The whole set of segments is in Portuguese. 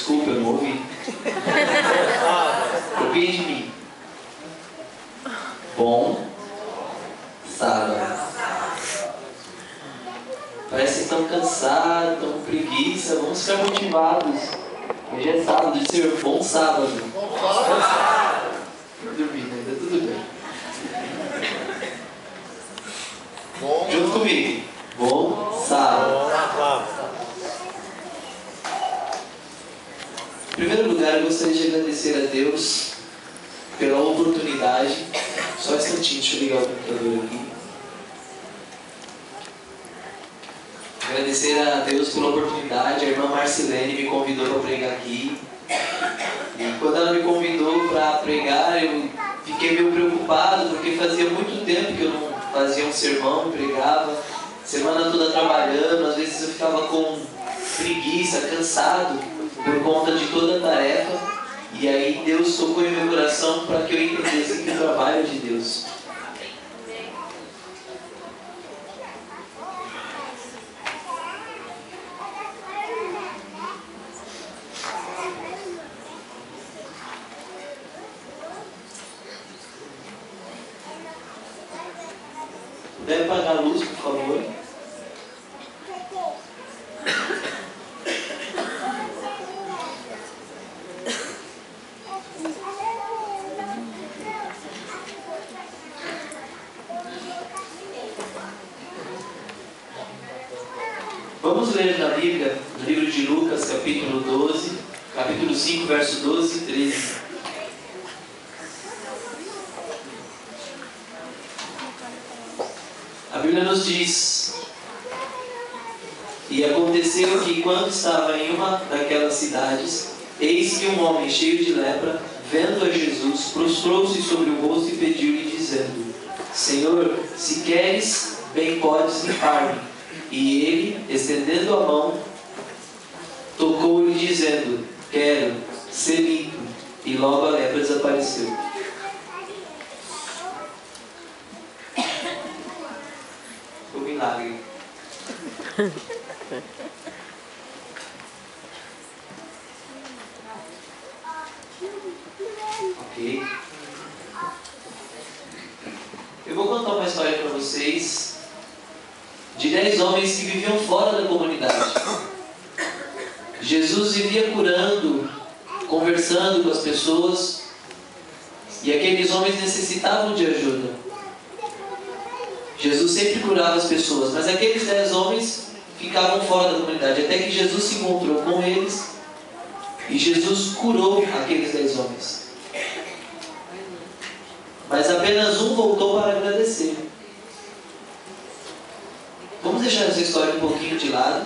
Desculpa, eu não ouvi. Copie de mim. Bom sábado. Parece que estão cansados, estão com preguiça. Vamos ficar motivados. Hoje é sábado de ser bom sábado. Estou dormindo ainda, tudo bem. Junto comigo. Bom sábado. Em primeiro lugar, eu gostaria de agradecer a Deus pela oportunidade. Só um instantinho, deixa eu ligar o computador aqui. Agradecer a Deus pela oportunidade. A irmã Marcilene me convidou para pregar aqui. E quando ela me convidou para pregar, eu fiquei meio preocupado, porque fazia muito tempo que eu não fazia um sermão, pregava. Semana toda trabalhando, às vezes eu ficava com preguiça, cansado, por conta de toda a tarefa. E aí Deus tocou em meu coração para que eu entendesse que o trabalho é de Deus. Puder apagar a luz, por favor. Vamos ler na Bíblia, no livro de Lucas, capítulo 5, verso 12 e 13. A Bíblia nos diz: e aconteceu que, quando estava em uma daquelas cidades, eis que um homem cheio de lepra, vendo a Jesus, prostrou-se sobre o rosto e pediu-lhe, dizendo: Senhor, se queres, bem podes limpar-me. E ele, estendendo a mão, tocou-lhe, dizendo: quero ser limpo. E logo a lepra desapareceu. Foi um milagre. Ok. Eu vou contar uma história para vocês de 10 homens que viviam fora da comunidade. Jesus vivia curando, conversando com as pessoas, e aqueles homens necessitavam de ajuda. Jesus sempre curava as pessoas, mas aqueles 10 homens ficavam fora da comunidade, até que Jesus se encontrou com eles, e Jesus curou aqueles 10 homens. Mas apenas um voltou para agradecer. Vamos deixar essa história um pouquinho de lado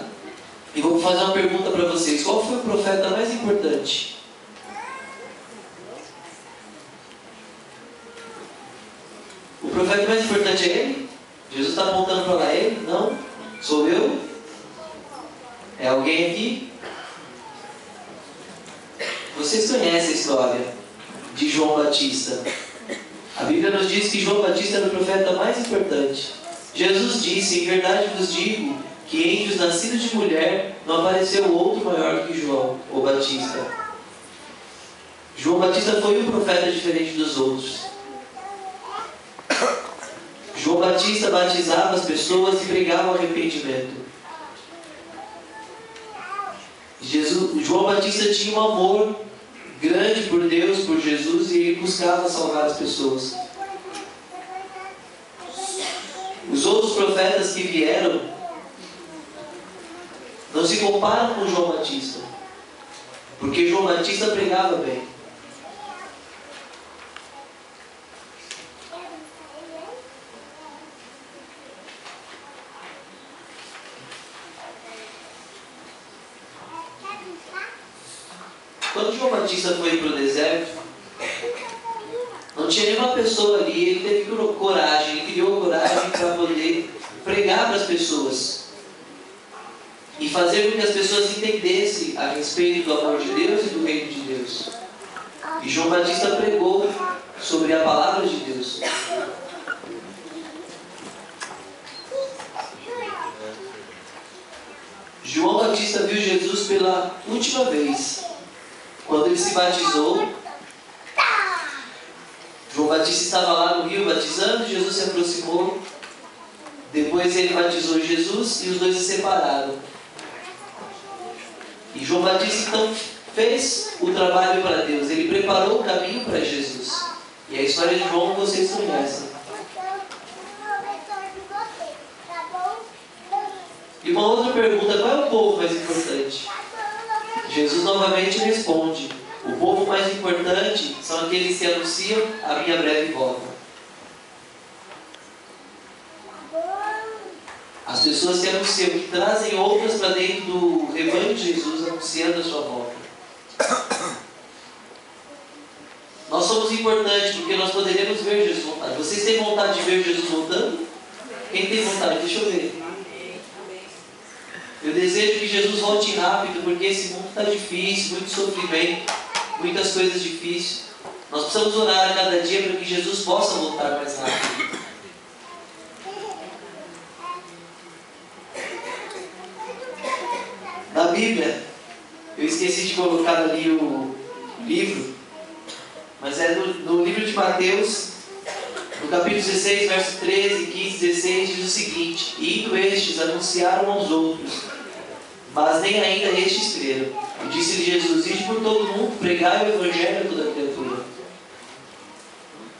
e vou fazer uma pergunta para vocês. Qual foi o profeta mais importante? O profeta mais importante é ele? Jesus está apontando para lá, ele? Não? Sou eu? É alguém aqui? Vocês conhecem a história de João Batista. A Bíblia nos diz que João Batista era o profeta mais importante. Jesus disse: em verdade vos digo que entre os nascidos de mulher não apareceu outro maior que João, o Batista. João Batista foi um profeta diferente dos outros. João Batista batizava as pessoas e pregava o arrependimento. João Batista tinha um amor grande por Deus, por Jesus, e ele buscava salvar as pessoas. Os outros profetas que vieram não se comparam com João Batista, porque João Batista pregava bem. Quando João Batista foi para o deserto, não tinha nenhuma pessoa ali. Ele teve coragem, ele criou coragem para poder pregar para as pessoas e fazer com que as pessoas entendessem a respeito do amor de Deus e do reino de Deus. E João Batista pregou sobre a palavra de Deus. João Batista viu Jesus pela última vez Quando ele se batizou, João Batista estava lá no rio batizando, Jesus se aproximou, depois ele batizou Jesus e os dois se separaram. E João Batista então fez o trabalho para Deus, ele preparou o caminho para Jesus. E a história de João vocês conhecem. E uma outra pergunta, qual é o povo mais importante? Jesus novamente responde: o povo mais importante são aqueles que anunciam a minha breve volta. As pessoas que anunciam, que trazem outras para dentro do rebanho de Jesus, anunciando a sua volta. Nós somos importantes porque nós poderemos ver Jesus voltar. Vocês têm vontade de ver Jesus voltando? Quem tem vontade? Deixa eu ver. Eu desejo que Jesus volte rápido, porque esse mundo está difícil, muito sofrimento, muitas coisas difíceis. Nós precisamos orar a cada dia para que Jesus possa voltar mais rápido. Na Bíblia, eu esqueci de colocar ali o livro, mas é no livro de Mateus, no capítulo 16, verso 13, 15, 16, diz o seguinte: indo estes anunciaram aos outros, mas nem ainda estes creram. E disse-lhe Jesus: ide por todo mundo, pregai o evangelho a toda criatura.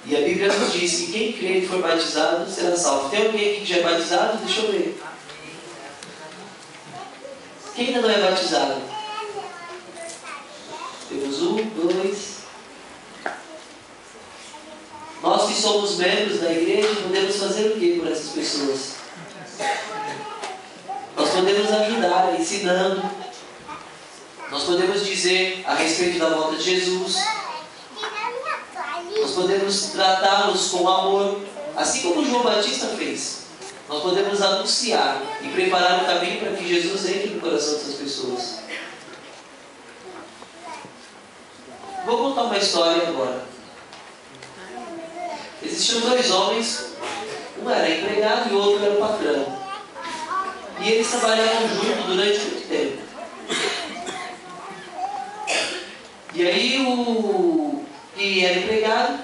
E a Bíblia nos diz que quem crê e for batizado será salvo. Tem alguém aqui que já é batizado? Deixa eu ver. Quem ainda não é batizado? Temos 1, 2. Nós que somos membros da igreja podemos fazer o que por essas pessoas? Nós podemos ajudar, ensinando. Nós podemos dizer a respeito da volta de Jesus. Nós podemos tratá-los com amor, assim como João Batista fez. Nós podemos anunciar e preparar o caminho para que Jesus entre no coração dessas pessoas. Vou contar uma história agora. Existiam 2 homens, um era empregado e o outro era o patrão. E eles trabalhavam juntos durante muito tempo. E aí o que era empregado,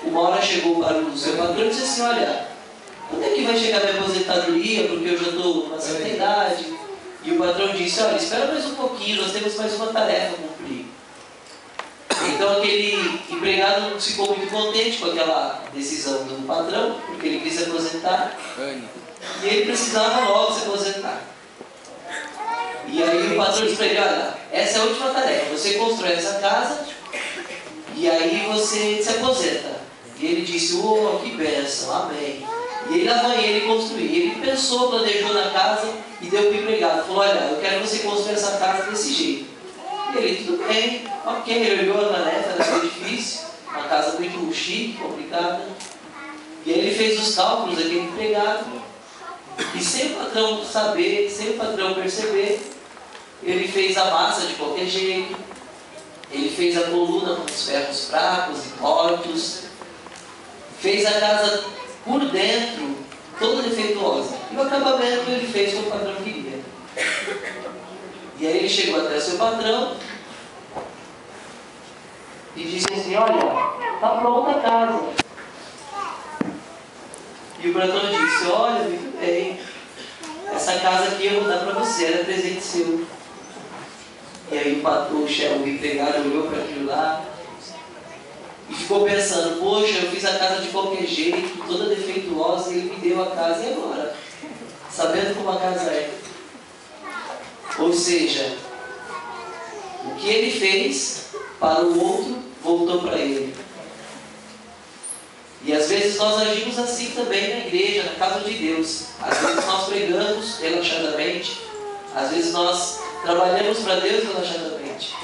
uma hora chegou para o seu patrão e disse assim: olha, quando é que vai chegar a minha aposentadoria, porque eu já estou numa certa idade? E o patrão disse: olha, espera mais um pouquinho, nós temos mais uma tarefa a cumprir. Então aquele empregado não ficou muito contente com aquela decisão do patrão, porque ele quis se aposentar. E ele precisava logo se aposentar. E aí o patrão disse para ele: olha, essa é a última tarefa, você constrói essa casa e aí você se aposenta. E ele disse: oh, que bênção, amém. E ele lá vai ele construir. Ele pensou, planejou na casa e deu para o empregado. Falou: olha, eu quero que você construa essa casa desse jeito. E ele: tudo bem, ok. Ele olhou a tarefa, era bem difícil, uma casa muito chique, complicada. E aí ele fez os cálculos daquele empregado. E sem o patrão saber, sem o patrão perceber, ele fez a massa de qualquer jeito. Ele fez a coluna com os ferros fracos e tortos. Fez a casa por dentro, toda defeituosa. E o acabamento ele fez como o patrão queria. E aí ele chegou até o seu patrão e disse assim: olha, está pronta a casa. E o patrão disse: olha, muito bem, essa casa aqui eu vou dar para você, era presente seu. E aí o patrão, o empregado olhou para aquilo lá e ficou pensando: poxa, eu fiz a casa de qualquer jeito, toda defeituosa, e ele me deu a casa, e agora? Sabendo como a casa é. Ou seja, o que ele fez para o outro, voltou para ele. E às vezes nós agimos assim também na igreja, na casa de Deus. Às vezes nós pregamos relaxadamente, às vezes nós trabalhamos para Deus relaxadamente.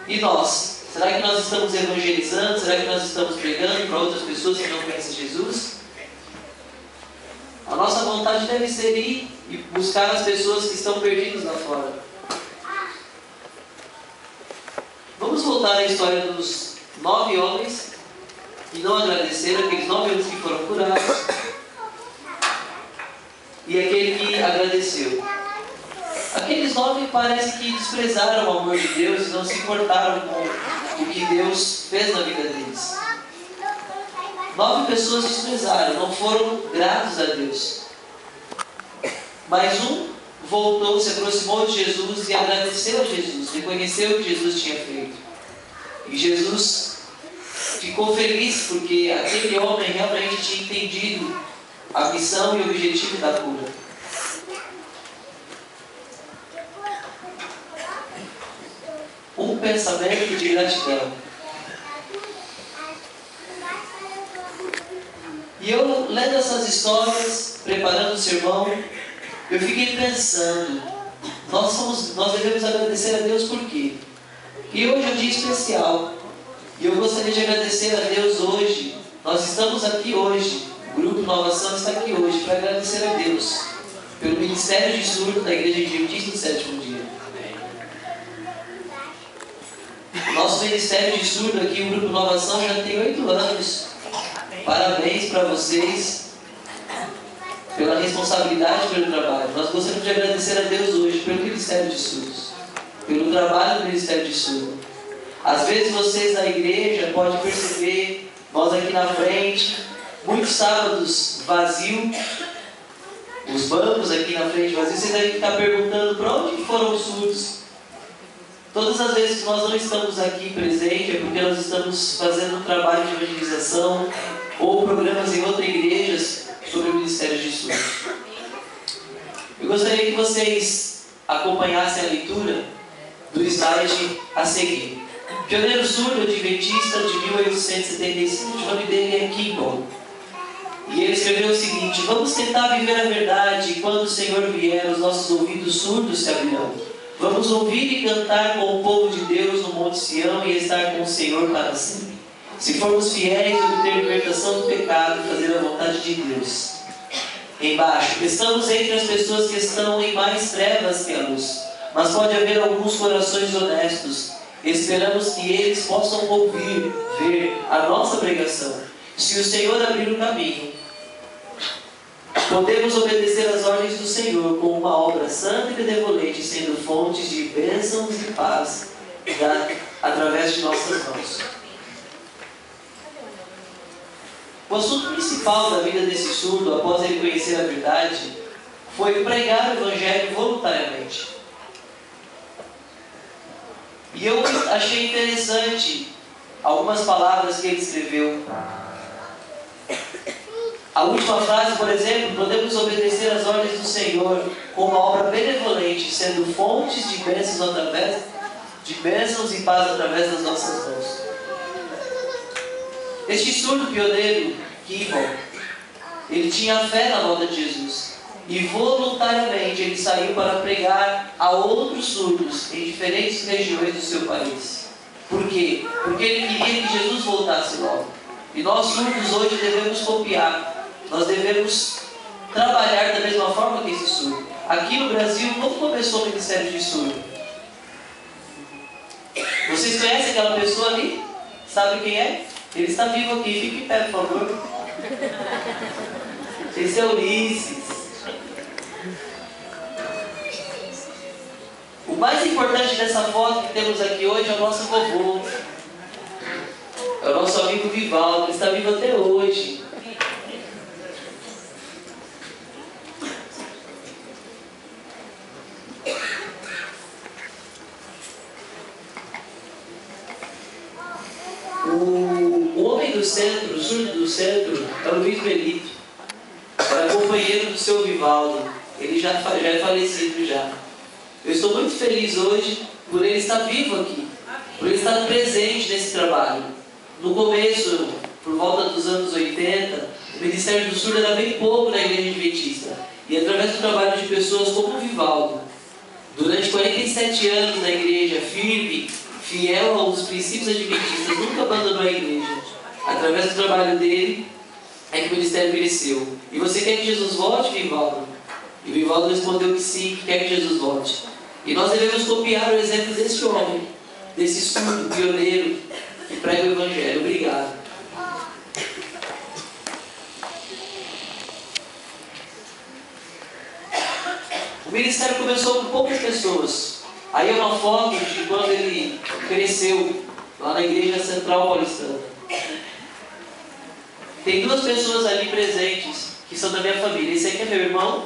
E nós? Será que nós estamos evangelizando? Será que nós estamos pregando para outras pessoas que não conhecem Jesus? A nossa vontade deve ser ir e buscar as pessoas que estão perdidas lá fora. Vamos voltar à história dos 9 homens que não agradeceram, aqueles 9 homens que foram curados, e aquele que agradeceu. Aqueles 9 parece que desprezaram o amor de Deus e não se importaram com o que Deus fez na vida deles. 9 pessoas desprezaram, não foram gratos a Deus. Mas um voltou, se aproximou de Jesus e agradeceu a Jesus, reconheceu o que Jesus tinha feito. E Jesus ficou feliz porque aquele homem realmente tinha entendido a missão e o objetivo da cura. Um pensamento de gratidão. E eu, lendo essas histórias, preparando o sermão, eu fiquei pensando, nós devemos agradecer a Deus por quê? E hoje é um dia especial. E eu gostaria de agradecer a Deus hoje. Nós estamos aqui hoje, o Grupo Inovação está aqui hoje para agradecer a Deus pelo Ministério de Surdo da Igreja Adventista do Sétimo Dia. Nosso Ministério de Surdo aqui, o Grupo Inovação, já tem 8 anos. Parabéns para vocês pela responsabilidade pelo trabalho. Nós gostaríamos de agradecer a Deus hoje pelo Ministério de Surdos, pelo trabalho do Ministério de Surdo. Às vezes vocês da igreja podem perceber, nós aqui na frente, muitos sábados vazios, os bancos aqui na frente vazios, vocês devem estar perguntando para onde foram os surdos. Todas as vezes que nós não estamos aqui presentes é porque nós estamos fazendo um trabalho de evangelização ou programas em outras igrejas sobre o Ministério de Surdos. Eu gostaria que vocês acompanhassem a leitura do slide a seguir. Pioneiro surdo adventista de 1875, o nome dele é Kimball. E ele escreveu o seguinte: vamos tentar viver a verdade, e quando o Senhor vier, os nossos ouvidos surdos se abrirão. Vamos ouvir e cantar com o povo de Deus no Monte Sião e estar com o Senhor para sempre. Se formos fiéis, obter libertação do pecado e fazer a vontade de Deus. Embaixo, estamos entre as pessoas que estão em mais trevas que a luz, mas pode haver alguns corações honestos. Esperamos que eles possam ouvir, ver a nossa pregação. Se o Senhor abrir o caminho, podemos obedecer às ordens do Senhor com uma obra santa e benevolente, sendo fontes de bênçãos e paz através de nossas mãos. O assunto principal da vida desse surdo, após ele conhecer a verdade, foi pregar o Evangelho voluntariamente. E eu achei interessante algumas palavras que ele escreveu. A última frase, por exemplo: podemos obedecer às ordens do Senhor com uma obra benevolente, sendo fontes de bênçãos e paz através das nossas mãos. Este surdo pioneiro, Kimball, ele tinha fé na volta de Jesus. E voluntariamente ele saiu para pregar a outros surdos em diferentes regiões do seu país. Por quê? Porque ele queria que Jesus voltasse logo. E nós surdos hoje devemos copiar. Nós devemos trabalhar da mesma forma que esse surdo. Aqui no Brasil, como começou o Ministério de Surdo? Vocês conhecem aquela pessoa ali? Sabe quem é? Ele está vivo aqui. Fique em pé, por favor. Esse é Ulisses. O mais importante dessa foto que temos aqui hoje é o nosso vovô. É o nosso amigo Vivaldo. Ele está vivo até hoje. O homem do centro, o surdo do centro, é o Luiz Belito. Era companheiro do seu Vivaldo. Ele já é falecido já. Eu estou muito feliz hoje por ele estar vivo aqui, por ele estar presente nesse trabalho. No começo, por volta dos anos 80, o Ministério do Surdo era bem pouco na Igreja Adventista. E através do trabalho de pessoas como o Vivaldo, durante 47 anos na igreja, firme, fiel aos princípios adventistas, nunca abandonou a igreja. Através do trabalho dele, é que o ministério cresceu. E você quer que Jesus volte, Vivaldo? E Vivaldo respondeu que sim, que quer que Jesus volte. E nós devemos copiar o exemplo desse homem, desse surdo pioneiro que prega o Evangelho. Obrigado. O ministério começou com poucas pessoas. Aí é uma foto de quando ele cresceu, lá na Igreja Central Paulistana. Tem duas pessoas ali presentes, que são da minha família. Esse aqui é meu irmão.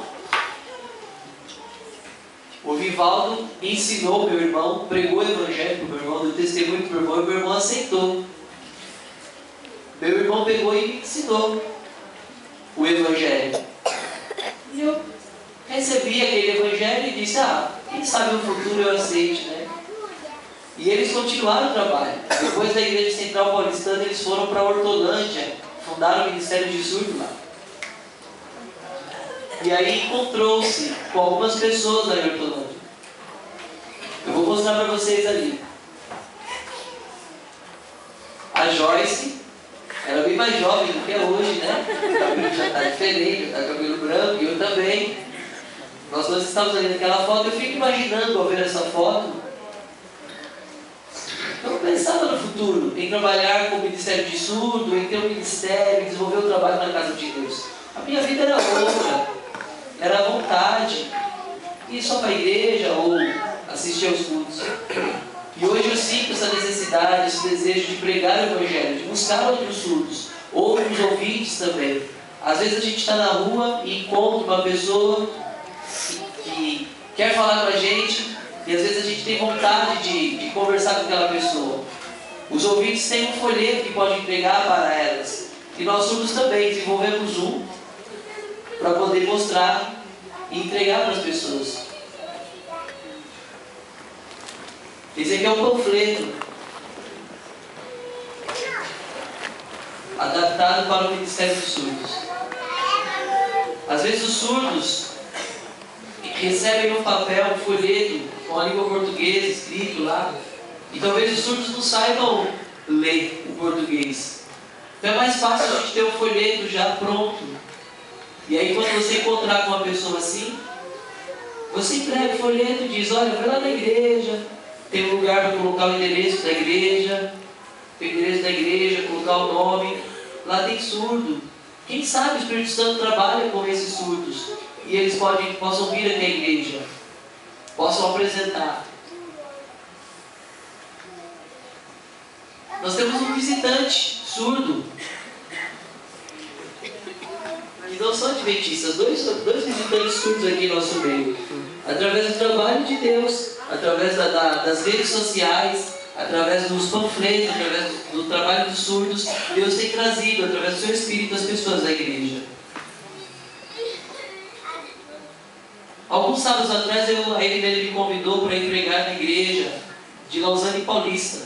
O Vivaldo ensinou meu irmão, pregou o evangelho para o meu irmão, deu testemunho para o meu irmão, e meu irmão aceitou. Meu irmão pegou e me ensinou o evangelho. E eu recebi aquele evangelho e disse, quem sabe no futuro eu aceite, né? E eles continuaram o trabalho. Depois da Igreja Central Paulistana, eles foram para Hortolândia, fundaram o Ministério de Surdo lá. E aí encontrou-se com algumas pessoas lá em Hortolândia. Eu vou mostrar para vocês ali. A Joyce era bem mais jovem do que é hoje, né? O cabelo já está diferente, já está cabelo branco, e eu também. Nós dois estávamos ali naquela foto. Eu fico imaginando ao ver essa foto. Eu pensava no futuro, em trabalhar com o Ministério de Surdo, em ter um ministério, desenvolver o trabalho na casa de Deus. A minha vida era outra, era a vontade, ir só para a igreja ou assistir aos cultos. E hoje eu sinto essa necessidade, esse desejo de pregar o Evangelho, de buscar outros surdos, outros ouvintes também. Às vezes a gente está na rua e encontra uma pessoa que quer falar com a gente, e às vezes a gente tem vontade de conversar com aquela pessoa. Os ouvintes têm um folheto que pode entregar para elas. E nós surdos também desenvolvemos um para poder mostrar e entregar para as pessoas. Esse aqui é um panfleto adaptado para o Ministério dos Surdos. Às vezes os surdos recebem no papel um folheto com a língua portuguesa escrito lá, e talvez os surdos não saibam ler o português. Então é mais fácil a gente ter um folheto já pronto. E aí quando você encontrar com uma pessoa assim, você entrega o folheto e diz, olha, vai lá na igreja, tem um lugar para colocar o endereço da igreja, tem o endereço da igreja, colocar o nome, lá tem surdo. Quem sabe o Espírito Santo trabalha com esses surdos e eles possam vir até a igreja, possam apresentar. Nós temos um visitante surdo, que não são adventistas, dois visitantes surdos aqui no nosso meio. Através do trabalho de Deus, através das redes sociais, através dos panfletos, através do trabalho dos surdos, Deus tem trazido, através do seu Espírito, as pessoas da igreja. Alguns sábados atrás, a ele me convidou para ir pregar na igreja de Lausanne Paulista.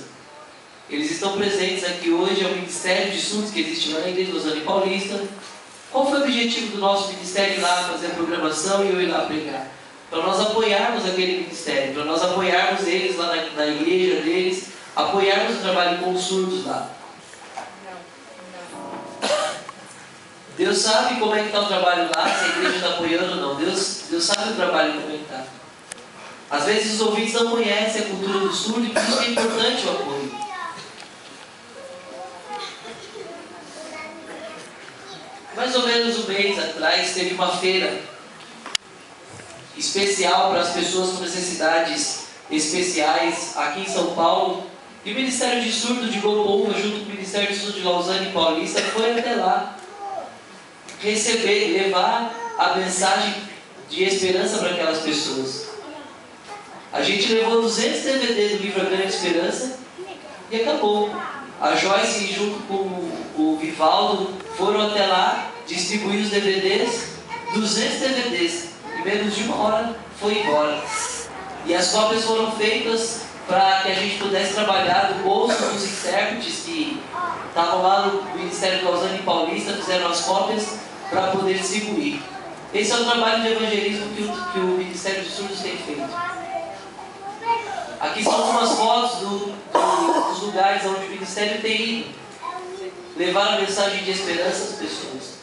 Eles estão presentes aqui hoje, é o Ministério de Surdos que existe lá na igreja de Lausanne Paulista. Qual foi o objetivo do nosso ministério ir lá fazer a programação e eu ir lá pregar? Para nós apoiarmos aquele ministério, para nós apoiarmos eles lá na igreja deles, apoiarmos o trabalho com os surdos lá. Deus sabe como é que está o trabalho lá, se a igreja está apoiando ou não. Deus sabe o trabalho como é que está. Às vezes os ouvintes não conhecem a cultura do surdo e por isso é importante o apoio. Mais ou menos um mês atrás teve uma feira especial para as pessoas com necessidades especiais aqui em São Paulo. E o Ministério de Surdo de Gopolva, junto com o Ministério de Surdo de Lausanne Paulista, foi até lá levar a mensagem de esperança para aquelas pessoas. A gente levou 200 DVDs do livro A Grande Esperança e acabou. A Joyce, junto com o Vivaldo, foram até lá distribuir os DVDs, 200 DVDs. Em menos de uma hora foi embora. E as cópias foram feitas para que a gente pudesse trabalhar no bolso dos intérpretes que estavam lá no Ministério de Lausanne Paulista, fizeram as cópias para poder distribuir. Esse é o trabalho de evangelismo que o Ministério de Surdos tem feito. Aqui são algumas fotos dos lugares onde o Ministério tem ido levar a mensagem de esperança às pessoas.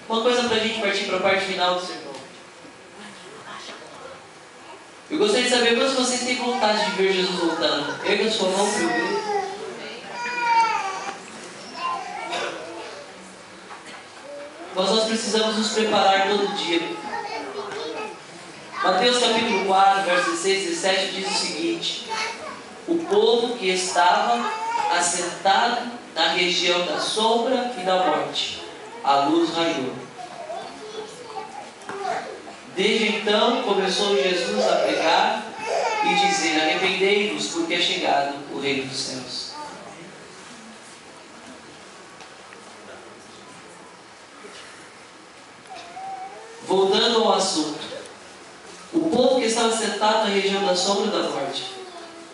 Uma coisa para a gente partir para a parte final do sermão. Eu gostaria de saber quantos de vocês têm vontade de ver Jesus voltando. Erga a sua mão para eu ver. Nós precisamos nos preparar todo dia. Mateus capítulo 4, versos 16 e 17 diz o seguinte: o povo que estava assentado na região da sombra e da morte, a luz raiou. Desde então começou Jesus a pregar e dizer: arrependei-vos, porque é chegado o reino dos céus. Voltando ao assunto, o povo que estava sentado na região da sombra e da morte.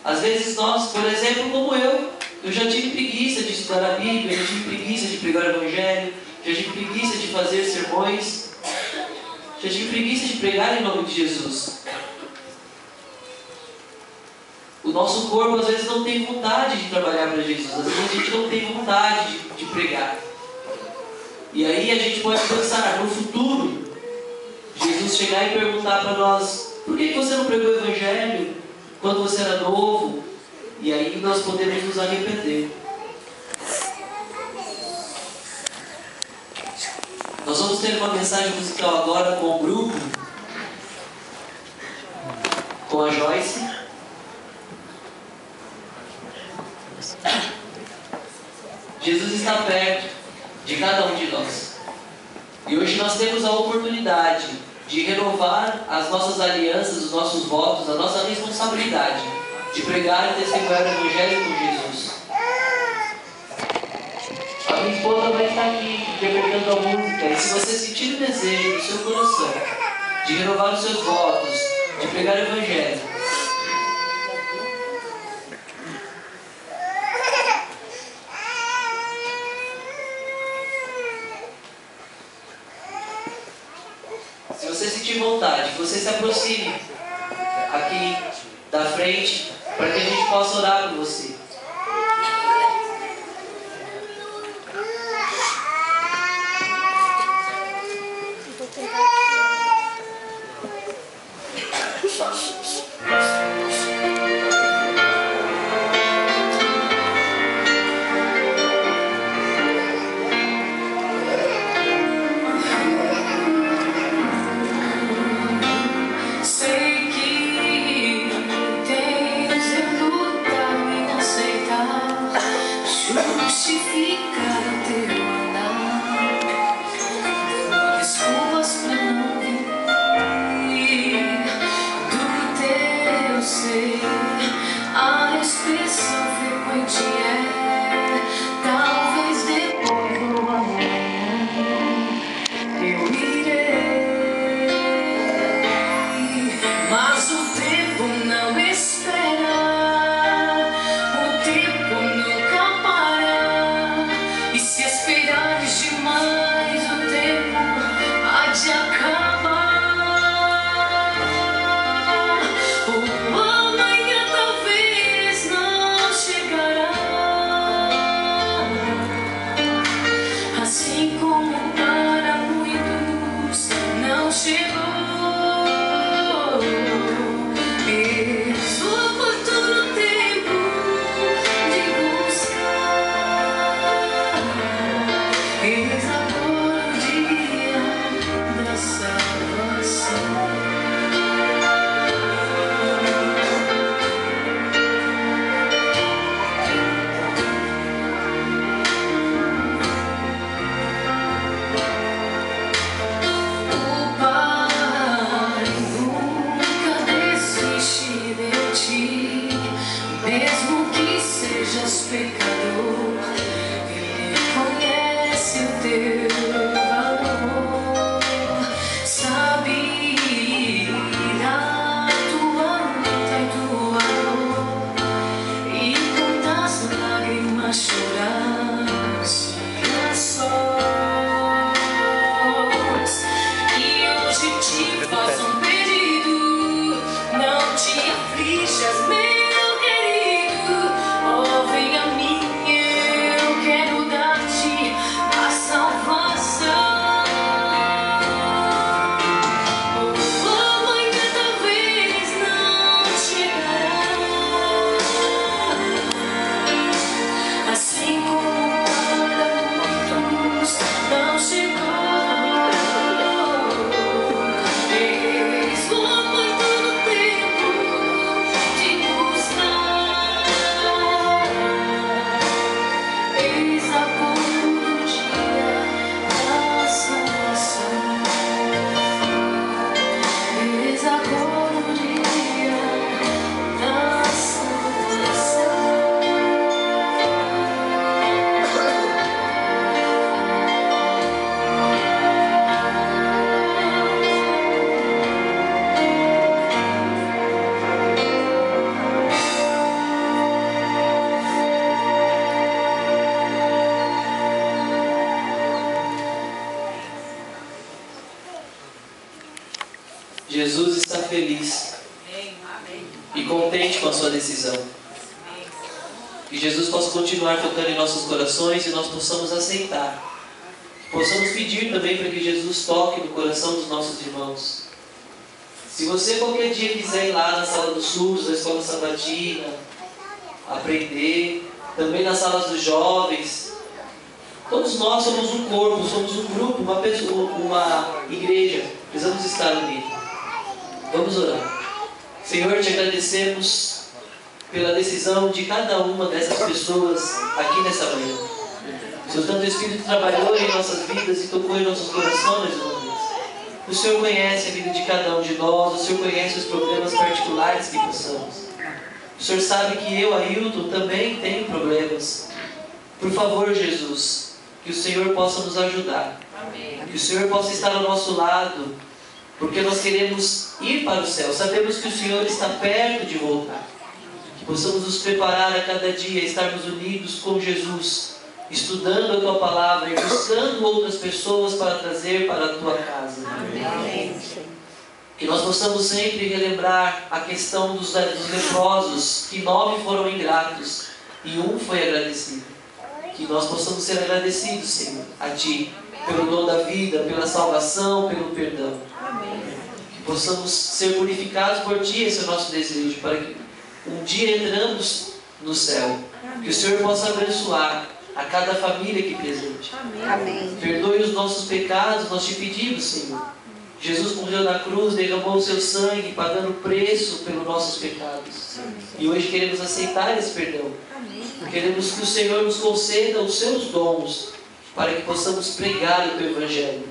Às vezes nós, por exemplo, como eu já tive preguiça de estudar a Bíblia, já tive preguiça de pregar o Evangelho, já tive preguiça de fazer sermões, já tive preguiça de pregar em nome de Jesus. O nosso corpo às vezes não tem vontade de trabalhar para Jesus, às vezes a gente não tem vontade de pregar. E aí a gente pode pensar no futuro, Jesus chegar e perguntar para nós: por que você não pregou o Evangelho quando você era novo? E aí nós podemos nos arrepender. Nós vamos ter uma mensagem musical agora com o grupo, com a Joyce. Jesus está perto de cada um de nós. E hoje nós temos a oportunidade de renovar as nossas alianças, os nossos votos, a nossa responsabilidade de pregar e testemunhar o Evangelho com Jesus. A minha esposa vai estar aqui interpretando a música, e se você sentir o desejo no seu coração de renovar os seus votos, de pregar o Evangelho, se você sentir vontade, que você se aproxime aqui da frente, para que a gente possa orar por você. Não te aflijas, meu querido. Oh, vem a mim. Jesus está feliz e contente com a sua decisão. Que Jesus possa continuar tocando em nossos corações e nós possamos aceitar. Possamos pedir também para que Jesus toque no coração dos nossos irmãos. Se você qualquer dia quiser ir lá na sala dos surdos, na escola sabatina, aprender, também nas salas dos jovens, todos nós somos um corpo, somos um grupo, uma igreja, precisamos estar unidos. Vamos orar. Senhor, te agradecemos pela decisão de cada uma dessas pessoas aqui nessa manhã. O Seu Santo Espírito trabalhou em nossas vidas e tocou em nossos corações, meu Deus. O Senhor conhece a vida de cada um de nós, o Senhor conhece os problemas particulares que passamos. O Senhor sabe que eu, Ailton, também tenho problemas. Por favor, Jesus, que o Senhor possa nos ajudar. Amém. Que o Senhor possa estar ao nosso lado, porque nós queremos ir para o céu. Sabemos que o Senhor está perto de voltar. Que possamos nos preparar a cada dia, estarmos unidos com Jesus, estudando a Tua Palavra e buscando outras pessoas para trazer para a Tua casa. Amém. Que nós possamos sempre relembrar a questão dos leprosos, que 9 foram ingratos e 1 foi agradecido. Que nós possamos ser agradecidos, Senhor, a Ti, pelo dom da vida, pela salvação, pelo perdão. Amém. Que possamos ser purificados por Ti, esse é o nosso desejo, para que um dia entramos no céu. Que o Senhor possa abençoar a cada família aqui presente. Amém. Perdoe os nossos pecados, nós te pedimos, Senhor. Jesus morreu na cruz, derramou o seu sangue, pagando o preço pelos nossos pecados. Amém. E hoje queremos aceitar esse perdão. Amém. Queremos que o Senhor nos conceda os seus dons, para que possamos pregar o Teu Evangelho.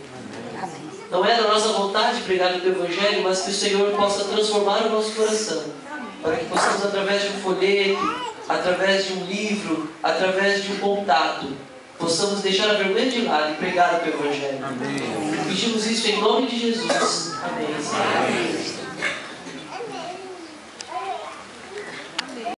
Amém. Não é da nossa vontade pregar o Teu Evangelho, mas que o Senhor possa transformar o nosso coração, para que possamos, através de um folheto, através de um livro, através de um contato, possamos deixar a vergonha de lado e pregar o Teu Evangelho. Amém. Pedimos isso em nome de Jesus. Amém. Amém.